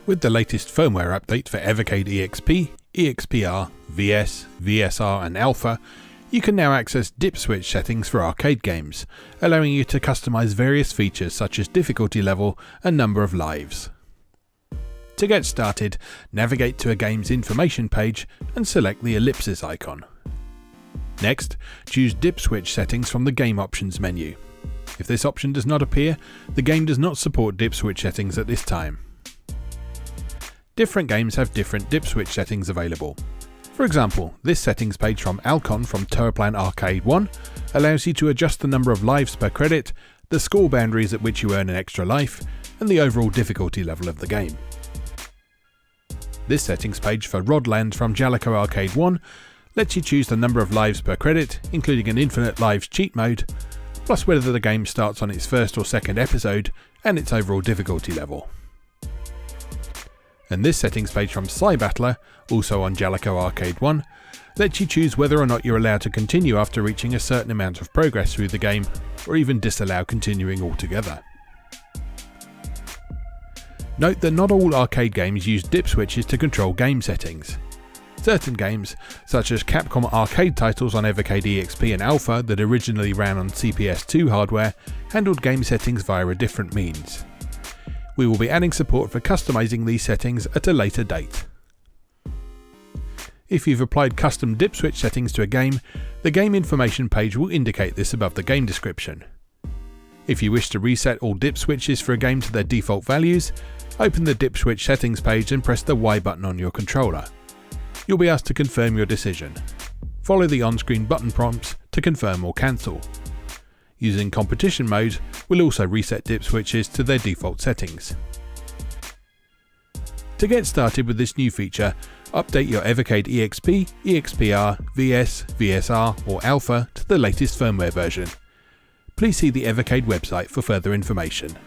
With the latest firmware update for Evercade EXP, EXP-R, VS, VSR and Alpha, you can now access dip switch settings for arcade games, allowing you to customize various features such as difficulty level and number of lives. To get started, navigate to a game's information page and select the ellipsis icon. Next, choose dip switch settings from the game options menu. If this option does not appear, the game does not support dip switch settings at this time. Different games have different dip switch settings available. For example, this settings page from Alcon from Towerplan Arcade 1 allows you to adjust the number of lives per credit, the score boundaries at which you earn an extra life, and the overall difficulty level of the game. This settings page for Rodland from Jalico Arcade 1 lets you choose the number of lives per credit, including an infinite lives cheat mode, plus whether the game starts on its first or second episode, and its overall difficulty level. And this settings page from Cybattler, also on Jalico Arcade 1, lets you choose whether or not you're allowed to continue after reaching a certain amount of progress through the game, or even disallow continuing altogether. Note that not all arcade games use dip switches to control game settings. Certain games, such as Capcom arcade titles on Evercade EXP and Alpha that originally ran on CPS2 hardware, handled game settings via a different means. We will be adding support for customizing these settings at a later date. If you've applied custom dip switch settings to a game, the game information page will indicate this above the game description. If you wish to reset all dip switches for a game to their default values, open the dip switch settings page and press the Y button on your controller. You'll be asked to confirm your decision. Follow the on-screen button prompts to confirm or cancel. Using competition mode will also reset dip switches to their default settings. To get started with this new feature, update your Evercade EXP, EXP-R, VS, VSR or Alpha to the latest firmware version. Please see the Evercade website for further information.